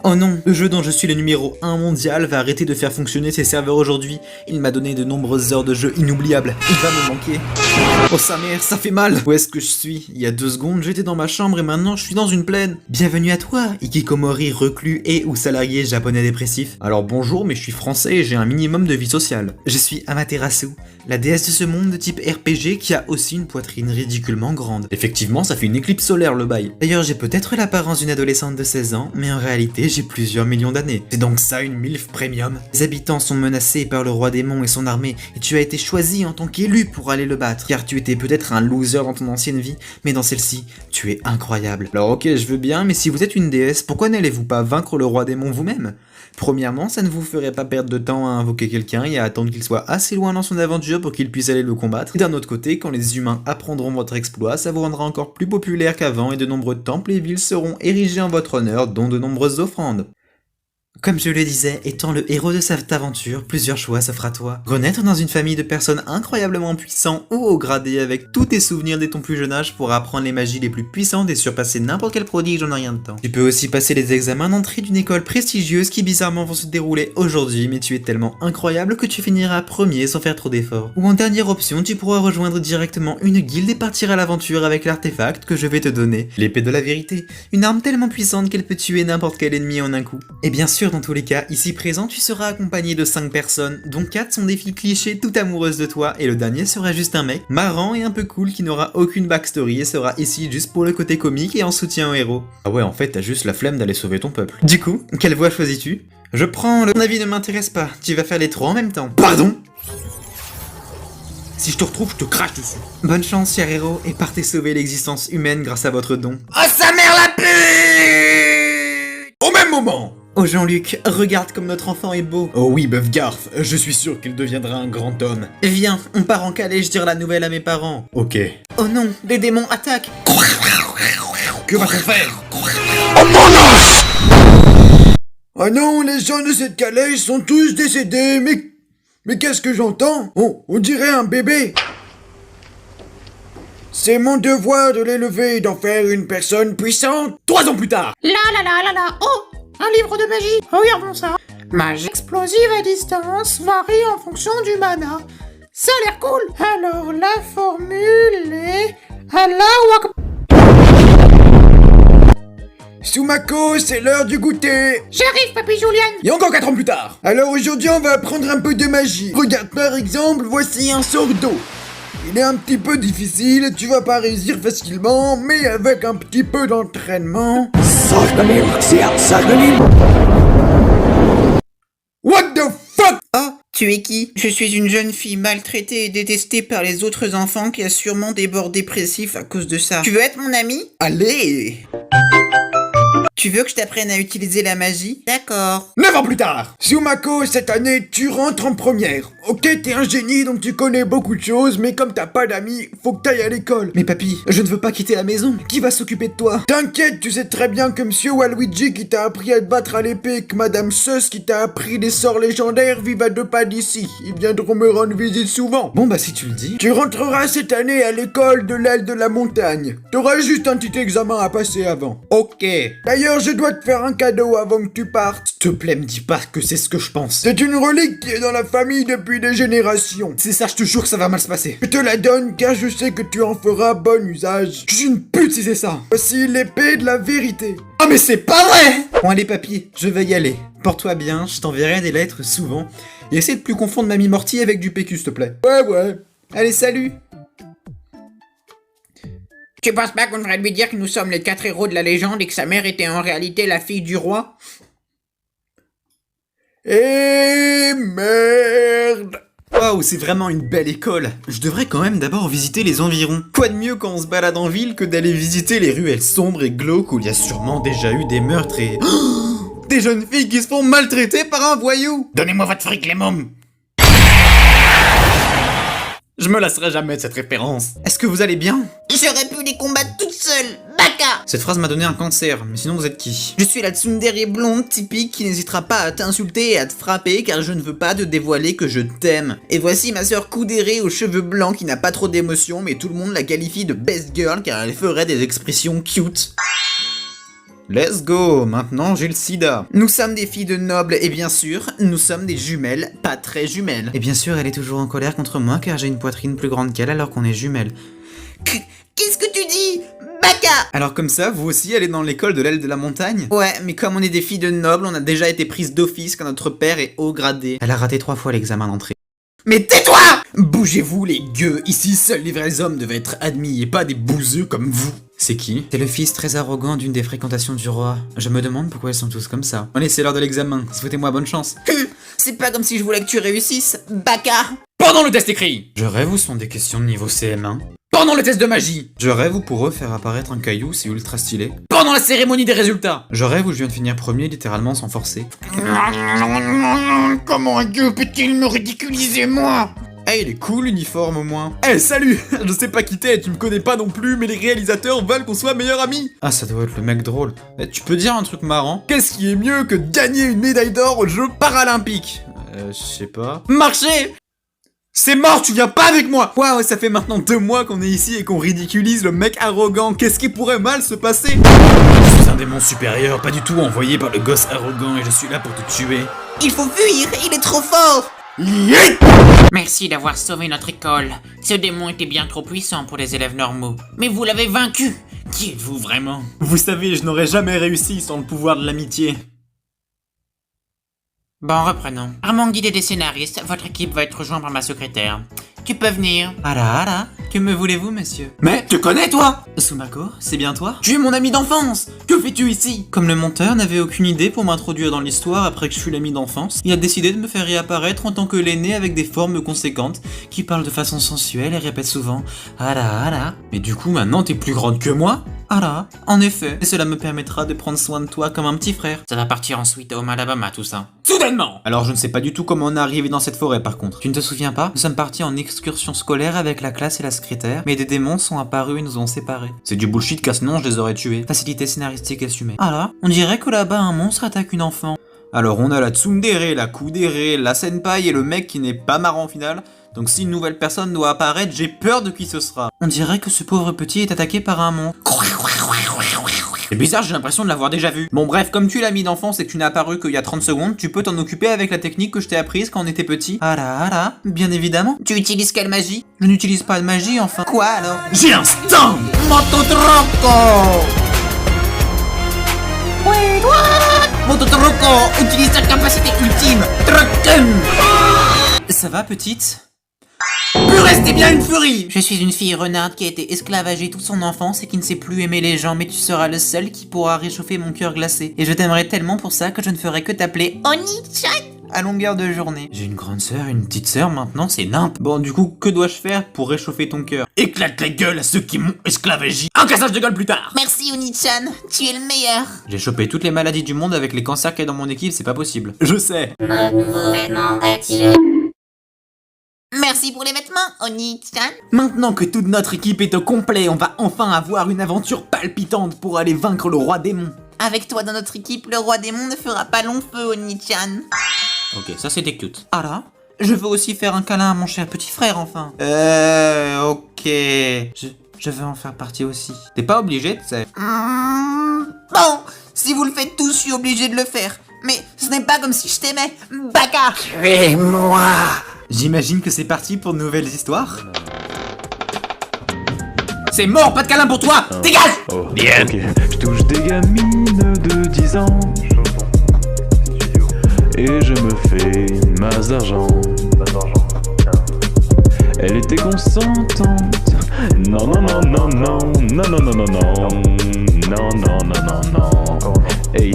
Oh non, le jeu dont je suis le numéro 1 mondial va arrêter de faire fonctionner ses serveurs aujourd'hui. Il m'a donné de nombreuses heures de jeu inoubliables. Il va me manquer. Oh sa mère, ça fait mal. Où est-ce que je suis? Il y a 2 secondes, j'étais dans ma chambre et maintenant je suis dans une plaine. Bienvenue à toi, Ikikomori reclus et ou salarié japonais dépressif. Alors bonjour, mais je suis français et j'ai un minimum de vie sociale. Je suis Amaterasu, la déesse de ce monde de type RPG qui a aussi une poitrine ridiculement grande. Effectivement, ça fait une éclipse solaire le bail. D'ailleurs, j'ai peut-être l'apparence d'une adolescente de 16 ans, mais en réalité, j'ai plusieurs millions d'années. C'est donc ça une MILF premium? Les habitants sont menacés par le roi démon et son armée, et tu as été choisi en tant qu'élu pour aller le battre, car tu étais peut-être un loser dans ton ancienne vie, mais dans celle-ci, tu es incroyable. Alors ok, je veux bien, mais si vous êtes une déesse, pourquoi n'allez-vous pas vaincre le roi démon vous-même? Premièrement, ça ne vous ferait pas perdre de temps à invoquer quelqu'un et à attendre qu'il soit assez loin dans son aventure pour qu'il puisse aller le combattre. Et d'un autre côté, quand les humains apprendront votre exploit, ça vous rendra encore plus populaire qu'avant et de nombreux temples et villes seront érigés en votre honneur, dont de nombreuses offrandes. Comme je le disais, étant le héros de cette aventure, plusieurs choix s'offrent à toi. Renaître dans une famille de personnes incroyablement puissantes ou au gradé avec tous tes souvenirs dès ton plus jeune âge pour apprendre les magies les plus puissantes et surpasser n'importe quel prodige en un rien de temps. Tu peux aussi passer les examens d'entrée d'une école prestigieuse qui bizarrement vont se dérouler aujourd'hui, mais tu es tellement incroyable que tu finiras premier sans faire trop d'efforts. Ou en dernière option, tu pourras rejoindre directement une guilde et partir à l'aventure avec l'artefact que je vais te donner, l'épée de la vérité, une arme tellement puissante qu'elle peut tuer n'importe quel ennemi en un coup. Et bien sûr, dans tous les cas, ici présent, tu seras accompagné de 5 personnes, dont 4 sont des filles clichés tout amoureuses de toi, et le dernier sera juste un mec marrant et un peu cool qui n'aura aucune backstory et sera ici juste pour le côté comique et en soutien au héros. Ah ouais, en fait, t'as juste la flemme d'aller sauver ton peuple. Du coup, quelle voie choisis-tu? Je prends le... Ton avis ne m'intéresse pas, tu vas faire les 3 en même temps. Pardon? Si je te retrouve, je te crache dessus. Bonne chance, cher héros, et partez sauver l'existence humaine grâce à votre don. Oh sa mère la pute! Au même moment! Oh Jean-Luc, regarde comme notre enfant est beau. Oh oui, Meuf Garth, je suis sûr qu'il deviendra un grand homme. Viens, on part en calèche dire la nouvelle à mes parents. Ok. Oh non, des démons attaquent. Que va-t-on faire? Oh non, les gens de cette calèche sont tous décédés, mais qu'est-ce que j'entends? On dirait un bébé. C'est mon devoir de l'élever et d'en faire une personne puissante. 3 ans plus tard. La la la la la. Oh, un livre de magie. Regardons ça. Magie explosive à distance varie en fonction du mana. Ça a l'air cool. Alors la formule est Allah. Sumako, c'est l'heure du goûter. J'arrive, papy Julian. Et encore 4 ans plus tard. Alors aujourd'hui, on va apprendre un peu de magie. Regarde, par exemple, voici un sort d'eau. Il est un petit peu difficile, tu vas pas réussir facilement, mais avec un petit peu d'entraînement... What the fuck? Oh, tu es qui? Je suis une jeune fille maltraitée et détestée par les autres enfants qui a sûrement des bords dépressifs à cause de ça. Tu veux être mon ami? Allez! Tu veux que je t'apprenne à utiliser la magie? D'accord. 9 ans plus tard. Sumako, cette année, tu rentres en première. Ok, t'es un génie, donc tu connais beaucoup de choses, mais comme t'as pas d'amis, faut que t'ailles à l'école. Mais papy, je ne veux pas quitter la maison. Qui va s'occuper de toi? T'inquiète, tu sais très bien que Monsieur Waluigi qui t'a appris à te battre à l'épée, et que Madame Sus qui t'a appris des sorts légendaires vivent à 2 pas d'ici. Ils viendront me rendre visite souvent. Bon bah si tu le dis. Tu rentreras cette année à l'école de l'aile de la montagne. T'auras juste un petit examen à passer avant. Ok. D'ailleurs, je dois te faire un cadeau avant que tu partes. S'il te plaît, me dis pas que c'est ce que je pense. C'est une relique qui est dans la famille depuis des générations. C'est ça, je te jure que ça va mal se passer. Je te la donne car je sais que tu en feras bon usage. Je suis une pute si c'est ça. Voici l'épée de la vérité. Oh mais c'est pas vrai! Bon allez papy, je vais y aller. Porte-toi bien, je t'enverrai des lettres souvent. Et essaie de plus confondre Mamie Morty avec du PQ s'il te plaît. Ouais. Allez, salut! Tu penses pas qu'on devrait lui dire que nous sommes les 4 héros de la légende et que sa mère était en réalité la fille du roi? Et merde! Waouh, c'est vraiment une belle école. Je devrais quand même d'abord visiter les environs. Quoi de mieux quand on se balade en ville que d'aller visiter les ruelles sombres et glauques où il y a sûrement déjà eu des meurtres et... des jeunes filles qui se font maltraiter par un voyou. Donnez-moi votre fric, les mômes. Je me lasserai jamais de cette référence. Est-ce que vous allez bien? J'aurais pu les combattre toute seule, baka. Cette phrase m'a donné un cancer, mais sinon vous êtes qui? Je suis la tsundere blonde typique qui n'hésitera pas à t'insulter et à te frapper car je ne veux pas te dévoiler que je t'aime. Et voici ma sœur Kudere aux cheveux blancs qui n'a pas trop d'émotion mais tout le monde la qualifie de best girl car elle ferait des expressions cute. Let's go, maintenant j'ai le sida. Nous sommes des filles de nobles et bien sûr, nous sommes des jumelles, pas très jumelles. Et bien sûr, elle est toujours en colère contre moi car j'ai une poitrine plus grande qu'elle alors qu'on est jumelles. Qu'est-ce que tu dis, Baka? Alors comme ça, vous aussi allez dans l'école de l'aile de la montagne? Ouais, mais comme on est des filles de nobles, on a déjà été prises d'office quand notre père est haut gradé. Elle a raté 3 fois l'examen d'entrée. Mais tais-toi! Bougez-vous les gueux, ici seuls les vrais hommes devaient être admis et pas des bouseux comme vous. C'est qui? C'est le fils très arrogant d'une des fréquentations du roi. Je me demande pourquoi ils sont tous comme ça. Allez, c'est l'heure de l'examen, souhaitez-moi bonne chance. C'est pas comme si je voulais que tu réussisses, Baka! Pendant le test écrit! Je rêve où sont des questions de niveau CM1? Pendant le test de magie! Je rêve où pour eux faire apparaître un caillou, c'est ultra stylé. Pendant la cérémonie des résultats! Je rêve où je viens de finir premier littéralement sans forcer. Comment un dieu peut-il me ridiculiser, moi? Eh, il est cool l'uniforme au moins. Eh, salut! Je sais pas qui t'es, tu me connais pas non plus, mais les réalisateurs veulent qu'on soit meilleurs amis. Ah, ça doit être le mec drôle. Eh, tu peux dire un truc marrant? Qu'est-ce qui est mieux que de gagner une médaille d'or aux Jeux Paralympiques? Je sais pas. Marcher! C'est mort, tu viens pas avec moi! Waouh, ça fait maintenant 2 mois qu'on est ici et qu'on ridiculise le mec arrogant. Qu'est-ce qui pourrait mal se passer? Je suis un démon supérieur, pas du tout envoyé par le gosse arrogant et je suis là pour te tuer. Il faut fuir, il est trop fort! Merci d'avoir sauvé notre école. Ce démon était bien trop puissant pour les élèves normaux. Mais vous l'avez vaincu! Qui êtes-vous vraiment? Vous savez, je n'aurais jamais réussi sans le pouvoir de l'amitié. Bon, reprenons. Par manque d'idées des scénaristes, votre équipe va être rejointe par ma secrétaire. Tu peux venir. Ah, que me voulez-vous, monsieur? Mais, te connais, toi? Sumako, c'est bien toi? Tu es mon ami d'enfance! Que fais-tu ici? Comme le monteur n'avait aucune idée pour m'introduire dans l'histoire après que je fus l'ami d'enfance, il a décidé de me faire réapparaître en tant que l'aîné avec des formes conséquentes, qui parle de façon sensuelle et répète souvent « Ara. » Mais du coup, maintenant t'es plus grande que moi? Ara, en effet, et cela me permettra de prendre soin de toi comme un petit frère. Ça va partir en Sweet Home Alabama, tout ça. Soudainement! Alors je ne sais pas du tout comment on est arrivé dans cette forêt par contre. Tu ne te souviens pas? Nous sommes partis en excursion scolaire avec la classe et la secrétaire, mais des démons sont apparus et nous ont séparés. C'est du bullshit car sinon je les aurais tués. Facilité scénaristique assumée. Ah là, on dirait que là-bas un monstre attaque une enfant. Alors on a la tsundere, la kudere, la senpai et le mec qui n'est pas marrant au final. Donc si une nouvelle personne doit apparaître, j'ai peur de qui ce sera. On dirait que ce pauvre petit est attaqué par un monstre. C'est bizarre, j'ai l'impression de l'avoir déjà vu. Bon bref, comme tu es l'ami d'enfance et que tu n'as apparu qu'il y a 30 secondes, tu peux t'en occuper avec la technique que je t'ai apprise quand on était petit. Ah là, bien évidemment. Tu utilises quelle magie? Je n'utilise pas de magie enfin. Quoi alors? J'ai un stand! Mototoroco! Mototoroco utilise ta capacité ultime! Trucken! Ça va petite? Plus rester bien une furie! Je suis une fille renarde qui a été esclavagée toute son enfance et qui ne sait plus aimer les gens, mais tu seras le seul qui pourra réchauffer mon cœur glacé. Et je t'aimerai tellement pour ça que je ne ferai que t'appeler Oni-chan à longueur de journée. J'ai une grande sœur, une petite sœur maintenant, c'est nimp. Bon, du coup, que dois-je faire pour réchauffer ton cœur? Éclate la gueule à ceux qui m'ont esclavagé. Un cassage de gueule plus tard! Merci Oni-chan, tu es le meilleur. J'ai chopé toutes les maladies du monde avec les cancers qu'il y a dans mon équipe, c'est pas possible. Je sais. Merci pour les vêtements, Oni-chan. Maintenant que toute notre équipe est au complet, on va enfin avoir une aventure palpitante pour aller vaincre le roi démon. Avec toi dans notre équipe, le roi démon ne fera pas long feu, Oni-chan. Ok, ça c'était cute. Ah là, je veux aussi faire un câlin à mon cher petit frère, enfin. Ok. Je veux en faire partie aussi. T'es pas obligé, tu sais. Bon, si vous le faites tous, je suis obligé de le faire. Mais ce n'est pas comme si je t'aimais, Baka. Tuez-moi! J'imagine que c'est parti pour de nouvelles histoires. C'est mort, pas de câlin pour toi. Dégage. Oh, bien. Okay. Je touche des gamines de 10 ans et je me fais masse d'argent. Elle était consentante. Non, non, non, non, non, non, non, non, non, non, non, non, non, non, non. Hey.